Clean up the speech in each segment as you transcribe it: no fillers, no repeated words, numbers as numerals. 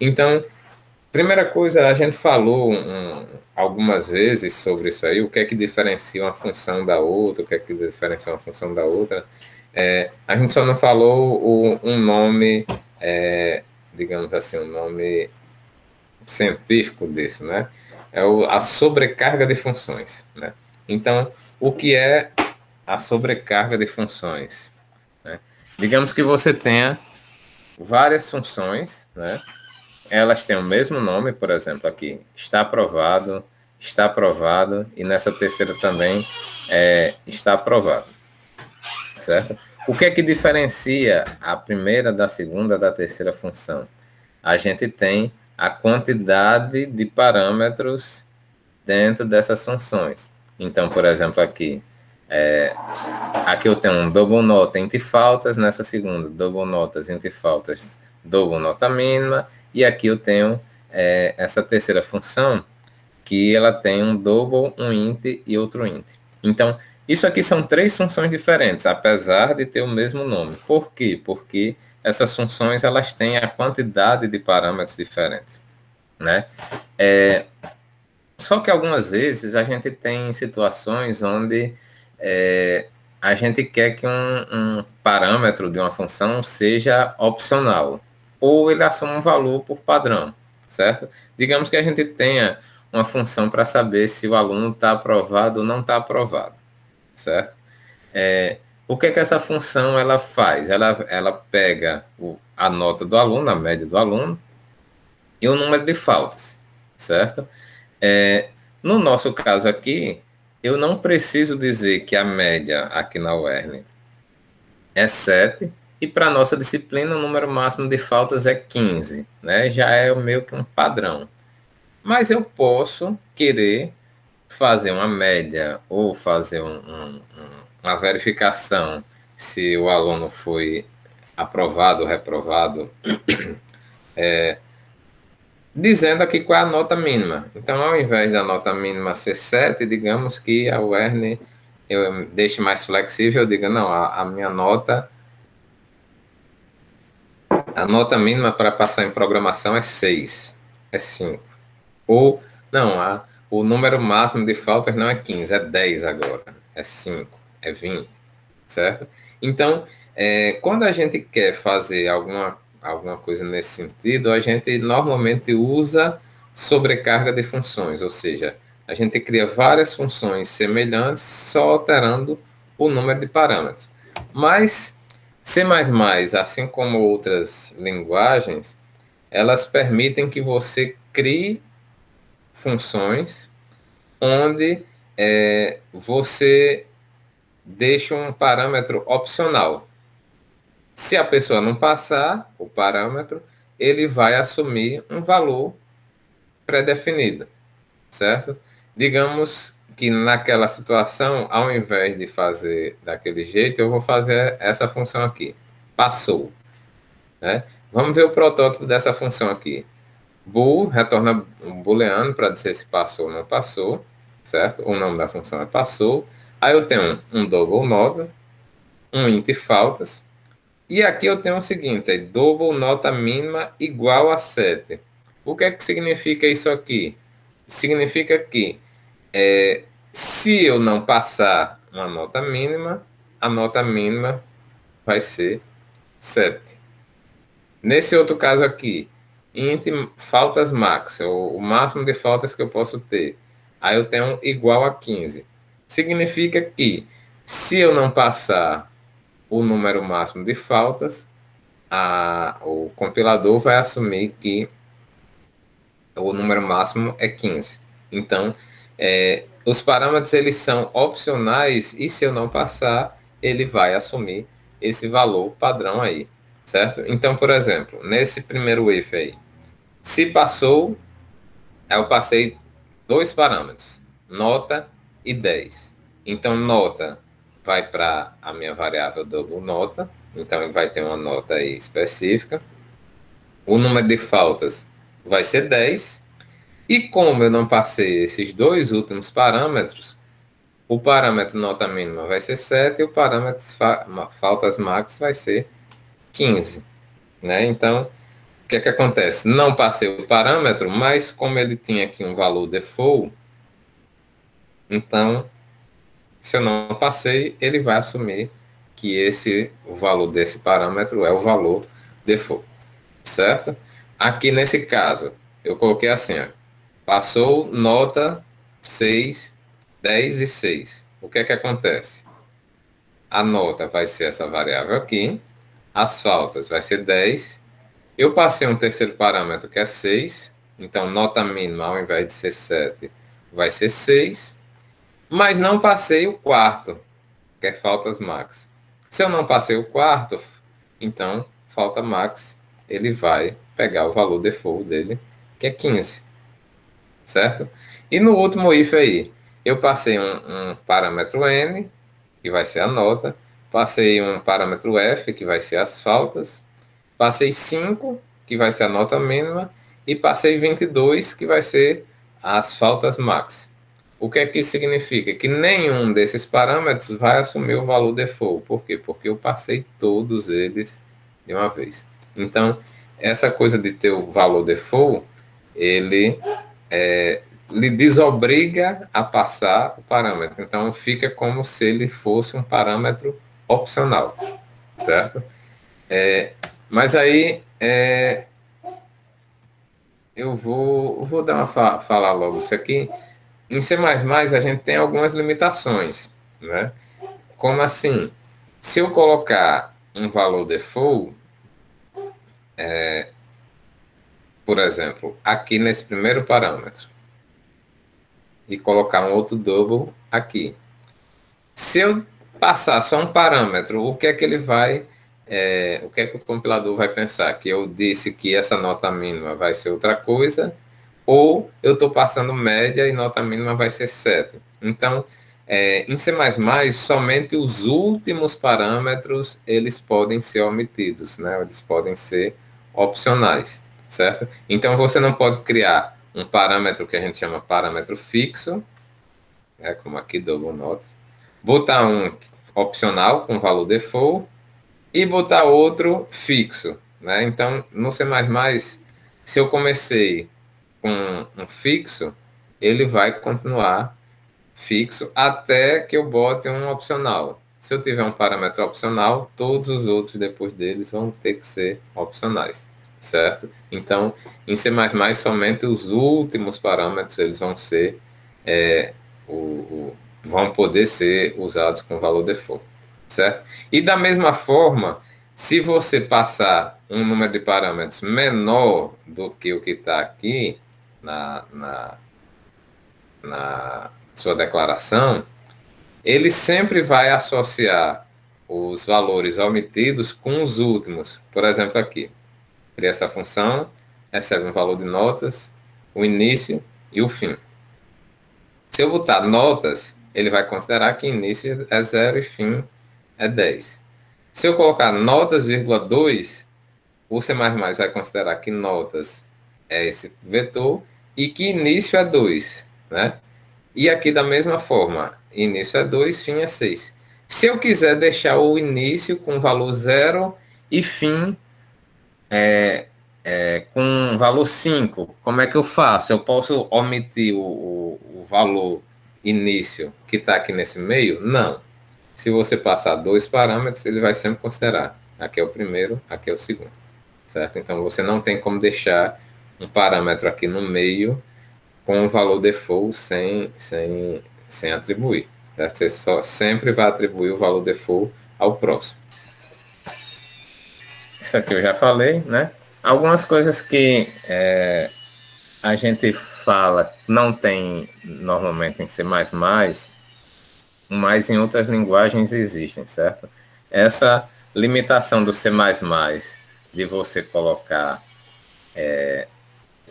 Então, primeira coisa, a gente falou algumas vezes sobre isso aí, o que é que diferencia uma função da outra, o que é que diferencia uma função da outra. A gente só não falou um nome, digamos assim, um nome científico disso, né? A sobrecarga de funções, né? Então, o que é a sobrecarga de funções, né? Digamos que você tenha várias funções, né? Elas têm o mesmo nome, por exemplo, aqui, está aprovado, e nessa terceira também está aprovado, certo? O que é que diferencia a primeira da segunda da terceira função? A gente tem a quantidade de parâmetros dentro dessas funções. Então, por exemplo, aqui eu tenho um double nota entre faltas, nessa segunda, double notas entre faltas, double nota mínima, e aqui eu tenho essa terceira função, que ela tem um double, um int e outro int. Então, isso aqui são três funções diferentes, apesar de ter o mesmo nome. Por quê? Porque essas funções elas têm a quantidade de parâmetros diferentes, né? Só que algumas vezes a gente tem situações onde a gente quer que um parâmetro de uma função seja opcional, ou ele assuma um valor por padrão, certo? Digamos que a gente tenha uma função para saber se o aluno está aprovado ou não está aprovado, certo? O que é que essa função ela faz? Ela pega a nota do aluno, a média do aluno, e o número de faltas, certo? No nosso caso aqui, eu não preciso dizer que a média aqui na UERN é 7 e para a nossa disciplina o número máximo de faltas é 15, né? Já é meio que um padrão. Mas eu posso querer fazer uma média ou fazer uma verificação se o aluno foi aprovado ou reprovado, dizendo aqui qual é a nota mínima. Então, ao invés da nota mínima ser 7, digamos que a UERN eu deixe mais flexível, eu diga, não, a nota mínima para passar em programação é 6, é 5. Ou, não, o número máximo de faltas não é 15, é 10 agora, é 5, é 20, certo? Então, quando a gente quer fazer alguma coisa nesse sentido, a gente normalmente usa sobrecarga de funções, ou seja, a gente cria várias funções semelhantes, só alterando o número de parâmetros. Mas C++, assim como outras linguagens, elas permitem que você crie funções onde você deixa um parâmetro opcional. Se a pessoa não passar o parâmetro, ele vai assumir um valor pré-definido, certo? Digamos que naquela situação, ao invés de fazer daquele jeito, eu vou fazer essa função aqui. Passou, né? Vamos ver o protótipo dessa função aqui. Bool retorna um booleano para dizer se passou ou não passou, certo? O nome da função é passou. Aí eu tenho um double nota, um int faltas, e aqui eu tenho o seguinte, double nota mínima igual a 7. O que é que significa isso aqui? Significa que se eu não passar uma nota mínima, a nota mínima vai ser 7. Nesse outro caso aqui, int faltas max, o máximo de faltas que eu posso ter. Aí eu tenho igual a 15. Significa que se eu não passar o número máximo de faltas, o compilador vai assumir que o número máximo é 15. Então, os parâmetros eles são opcionais e se eu não passar, ele vai assumir esse valor padrão aí, certo? Então, por exemplo, nesse primeiro if aí, se passou, eu passei dois parâmetros, nota e 10. Então, nota vai para a minha variável double nota, então ele vai ter uma nota aí específica. O número de faltas vai ser 10. E como eu não passei esses dois últimos parâmetros, o parâmetro nota mínima vai ser 7 e o parâmetro faltas max vai ser 15. Né? Então, que é que acontece? Não passei o parâmetro, mas como ele tinha aqui um valor default, então, se eu não passei, ele vai assumir que o valor desse parâmetro é o valor default, certo? Aqui nesse caso, eu coloquei assim, ó, passou nota 6, 10 e 6. O que é que acontece? A nota vai ser essa variável aqui, as faltas vai ser 10. Eu passei um terceiro parâmetro que é 6, então nota mínima ao invés de ser 7 vai ser 6, mas não passei o quarto, que é faltas max. Se eu não passei o quarto, então falta max, ele vai pegar o valor default dele, que é 15, certo? E no último if aí, eu passei um parâmetro n, que vai ser a nota, passei um parâmetro f, que vai ser as faltas, passei 5, que vai ser a nota mínima, e passei 22, que vai ser as faltas max. O que é que isso significa? Que nenhum desses parâmetros vai assumir o valor default. Por quê? Porque eu passei todos eles de uma vez. Então, essa coisa de ter o valor default, ele lhe desobriga a passar o parâmetro. Então, fica como se ele fosse um parâmetro opcional, certo? Mas aí eu vou dar falar logo isso aqui. Em C++ a gente tem algumas limitações, né? Como assim? Se eu colocar um valor default, por exemplo, aqui nesse primeiro parâmetro, e colocar um outro double aqui. Se eu passar só um parâmetro, o que é que ele vai, o que é que o compilador vai pensar? Que eu disse que essa nota mínima vai ser outra coisa, ou eu estou passando média e nota mínima vai ser 7. Então, em C++, somente os últimos parâmetros eles podem ser omitidos, né? Eles podem ser opcionais, certo? Então, você não pode criar um parâmetro que a gente chama parâmetro fixo, né? Como aqui, double notes, botar um opcional com valor default e botar outro fixo, né? Então, no C++, se eu comecei com um fixo, ele vai continuar fixo até que eu bote um opcional. Se eu tiver um parâmetro opcional, todos os outros depois deles vão ter que ser opcionais, certo? Então, em C++, somente os últimos parâmetros eles vão ser vão poder ser usados com valor default, certo? E da mesma forma, se você passar um número de parâmetros menor do que o que está aqui na sua declaração, ele sempre vai associar os valores omitidos com os últimos. Por exemplo, aqui, cria essa função, recebe um valor de notas, o início e o fim. Se eu botar notas, ele vai considerar que início é 0 e fim é 10. Se eu colocar notas, vírgula 2, o C++ vai considerar que notas é esse vetor e que início é 2, né? E aqui da mesma forma, início é 2, fim é 6. Se eu quiser deixar o início com valor 0 e fim com valor 5, como é que eu faço? Eu posso omitir o valor início que está aqui nesse meio? Não. Se você passar dois parâmetros, ele vai sempre considerar. Aqui é o primeiro, aqui é o segundo. Certo? Então você não tem como deixar um parâmetro aqui no meio com o valor default sem atribuir. Certo? Você só sempre vai atribuir o valor default ao próximo. Isso aqui eu já falei, né? Algumas coisas que a gente fala não tem normalmente em C++, mas em outras linguagens existem, certo? Essa limitação do C++ de você colocar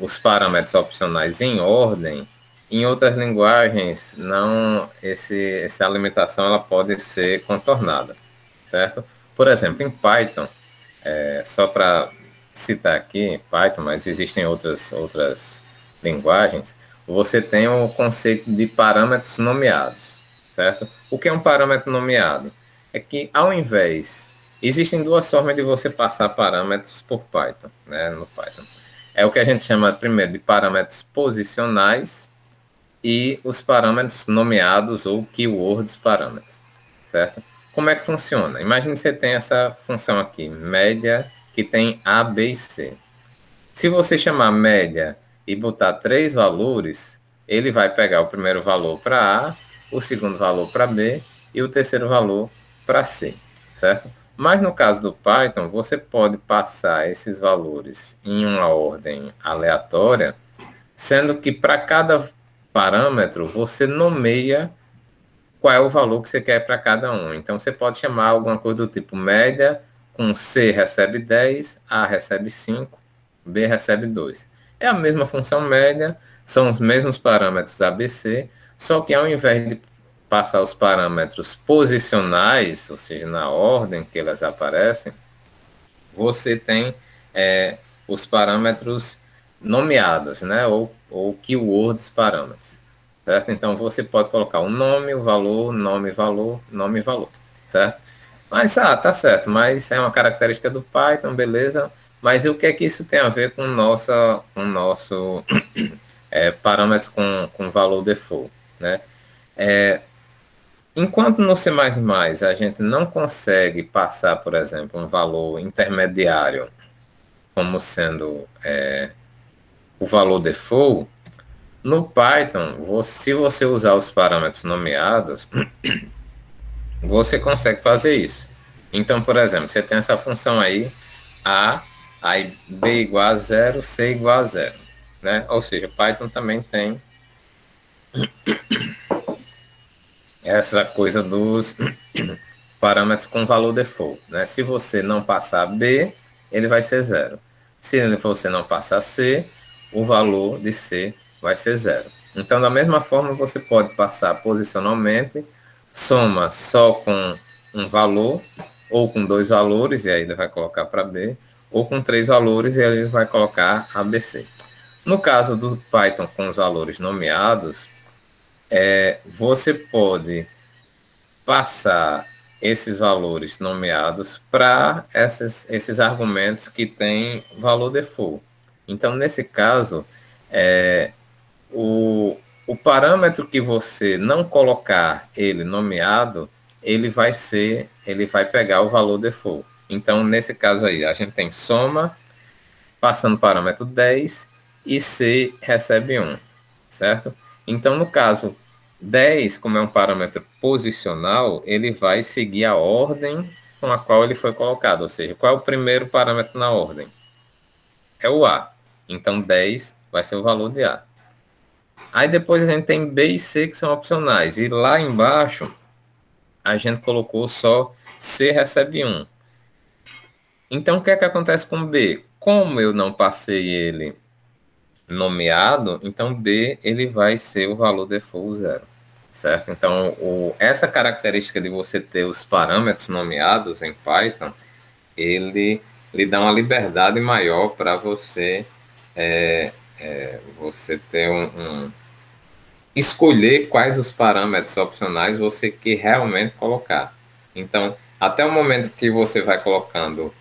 os parâmetros opcionais em ordem, em outras linguagens não essa limitação ela pode ser contornada, certo? Por exemplo, em Python, só para citar aqui Python, mas existem outras linguagens, você tem o conceito de parâmetros nomeados, certo? O que é um parâmetro nomeado? É que ao invés Existem duas formas de você passar parâmetros por Python, né, no Python. É o que a gente chama primeiro de parâmetros posicionais e os parâmetros nomeados ou keywords parâmetros, certo? Como é que funciona? Imagine que você tem essa função aqui, média, que tem A, B e C. Se você chamar média e botar três valores, ele vai pegar o primeiro valor para A, o segundo valor para B e o terceiro valor para C, certo? Mas no caso do Python, você pode passar esses valores em uma ordem aleatória, sendo que para cada parâmetro você nomeia qual é o valor que você quer para cada um. Então você pode chamar alguma coisa do tipo média, com C recebe 10, A recebe 5, B recebe 2. É a mesma função média, são os mesmos parâmetros ABC, só que ao invés de passar os parâmetros posicionais, ou seja, na ordem que elas aparecem, você tem os parâmetros nomeados, né? Ou keywords parâmetros, certo? Então você pode colocar o nome, o valor, nome, valor, nome, valor, certo? Mas tá certo, mas é uma característica do Python, beleza? Mas e o que é que isso tem a ver com o nosso parâmetros com valor default, né? Enquanto no C++ a gente não consegue passar, por exemplo, um valor intermediário como sendo o valor default, no Python, se você usar os parâmetros nomeados, você consegue fazer isso. Então, por exemplo, você tem essa função aí, A, aí B igual a zero, C igual a zero, né? Ou seja, Python também tem essa coisa dos parâmetros com valor default, né? Se você não passar B, ele vai ser zero. Se você não passar C, o valor de C vai ser zero. Então, da mesma forma, você pode passar posicionalmente, soma só com um valor, ou com dois valores, e aí ele vai colocar para B, ou com três valores, e aí ele vai colocar ABC. No caso do Python com os valores nomeados, você pode passar esses valores nomeados para esses argumentos que têm valor default. Então, nesse caso, o, o parâmetro que você não colocar ele nomeado, ele vai pegar o valor default. Então, nesse caso aí, a gente tem soma, passando o parâmetro 10 e C recebe 1, certo? Então, no caso 10, como é um parâmetro posicional, ele vai seguir a ordem com a qual ele foi colocado, ou seja, qual é o primeiro parâmetro na ordem? É o A. Então, 10 vai ser o valor de A. Aí depois a gente tem B e C que são opcionais, e lá embaixo a gente colocou só C recebe 1. Então, o que é que acontece com B? Como eu não passei ele nomeado, então B ele vai ser o valor default zero, certo? Então, essa característica de você ter os parâmetros nomeados em Python, ele lhe dá uma liberdade maior para você você ter escolher quais os parâmetros opcionais você quer realmente colocar. Então, até o momento que você vai colocando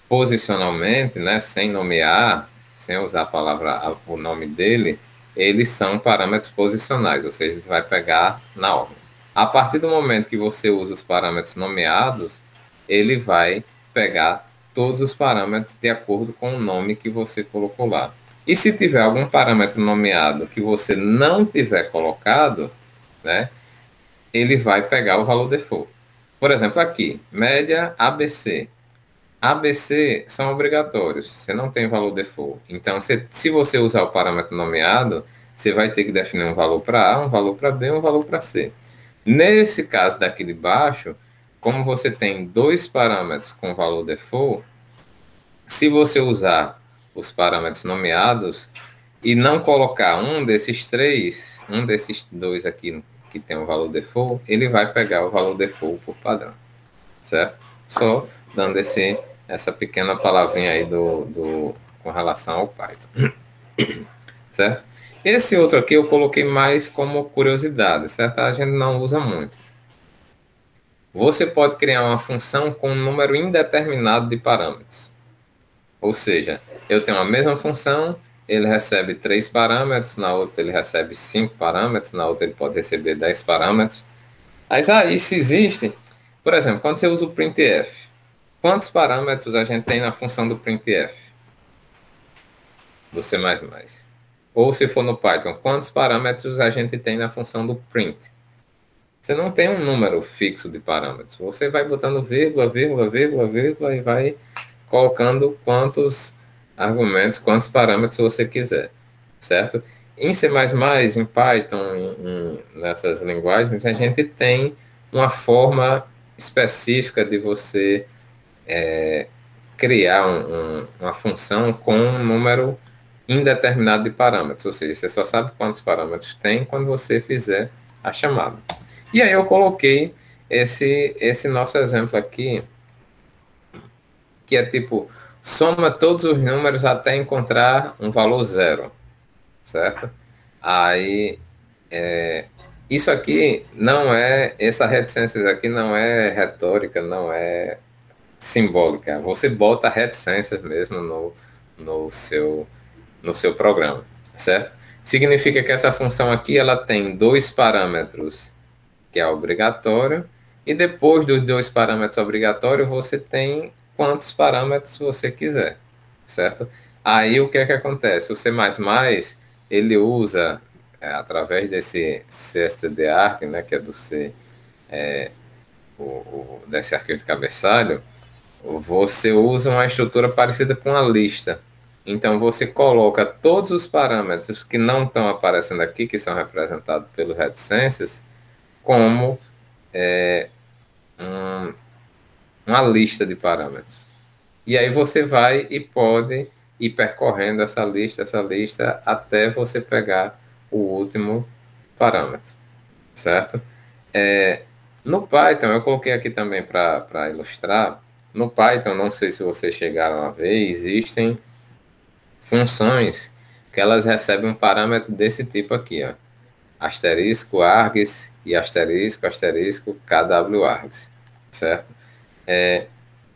posicionalmente, né, sem nomear, sem usar a palavra, o nome dele, eles são parâmetros posicionais, ou seja, ele vai pegar na ordem. A partir do momento que você usa os parâmetros nomeados, ele vai pegar todos os parâmetros de acordo com o nome que você colocou lá. E se tiver algum parâmetro nomeado que você não tiver colocado, né, ele vai pegar o valor default. Por exemplo, aqui, média ABC. ABC são obrigatórios, você não tem valor default. Então, se você usar o parâmetro nomeado, você vai ter que definir um valor para A, um valor para B, um valor para C. Nesse caso daqui de baixo, como você tem dois parâmetros com valor default, se você usar os parâmetros nomeados e não colocar um desses três, um desses dois aqui que tem o valor default, ele vai pegar o valor default por padrão, certo? Só dando essa pequena palavrinha aí com relação ao Python, certo? Esse outro aqui eu coloquei mais como curiosidade, certo? A gente não usa muito. você pode criar uma função com um número indeterminado de parâmetros. Ou seja, eu tenho a mesma função, ele recebe 3 parâmetros, na outra ele recebe 5 parâmetros, na outra ele pode receber 10 parâmetros. Mas aí, se existe, por exemplo, quando você usa o printf, quantos parâmetros a gente tem na função do printf, do C++? Ou se for no Python, quantos parâmetros a gente tem na função do print? Você não tem um número fixo de parâmetros. Você vai botando vírgula, vírgula, vírgula, vírgula e vai colocando quantos argumentos, quantos parâmetros você quiser, certo? Em C++, em Python, nessas linguagens, a gente tem uma forma específica de você criar uma função com um número indeterminado de parâmetros, ou seja, você só sabe quantos parâmetros tem quando você fizer a chamada. E aí eu coloquei esse nosso exemplo aqui, que é tipo, soma todos os números até encontrar um valor zero, certo? Aí, isso aqui não é, essa reticências aqui não é retórica, não é simbólica. Você bota reticências mesmo no seu programa, certo? Significa que essa função aqui ela tem dois parâmetros que é obrigatório, e depois dos dois parâmetros obrigatórios, você tem quantos parâmetros você quiser, certo? Aí o que é que acontece? O C++, ele usa, através desse cstdart, né, que é do C, desse arquivo de cabeçalho, você usa uma estrutura parecida com a lista. Então, você coloca todos os parâmetros que não estão aparecendo aqui, que são representados pelos reticências, como uma lista de parâmetros. E aí você vai e pode ir percorrendo essa lista, até você pegar o último parâmetro, certo? No Python, eu coloquei aqui também para ilustrar, no Python, não sei se vocês chegaram a ver, existem funções que elas recebem um parâmetro desse tipo aqui, ó, asterisco args e asterisco asterisco kwargs, certo?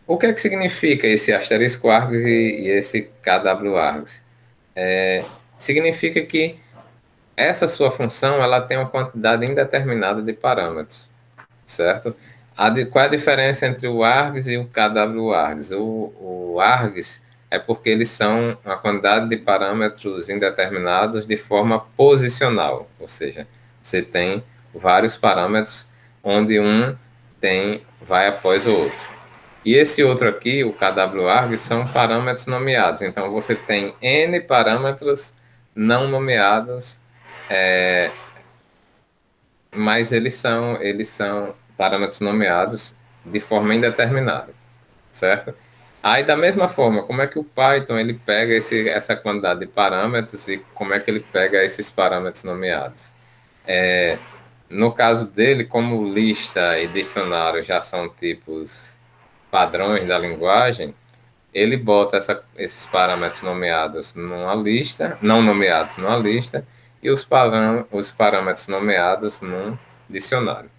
O que é que significa esse asterisco args e esse kwargs? Significa que essa sua função ela tem uma quantidade indeterminada de parâmetros, certo? Qual é a diferença entre o args e o kwargs? O args é porque eles são uma quantidade de parâmetros indeterminados de forma posicional, ou seja, você tem vários parâmetros onde um vai após o outro. E esse outro aqui, o kwarg, são parâmetros nomeados. Então, você tem N parâmetros não nomeados, mas eles são parâmetros nomeados de forma indeterminada, certo? Aí, da mesma forma, como é que o Python ele pega essa quantidade de parâmetros e como é que ele pega esses parâmetros nomeados? No caso dele, como lista e dicionário já são tipos padrões da linguagem, ele bota esses parâmetros nomeados numa lista, não nomeados numa lista, e os parâmetros nomeados num dicionário.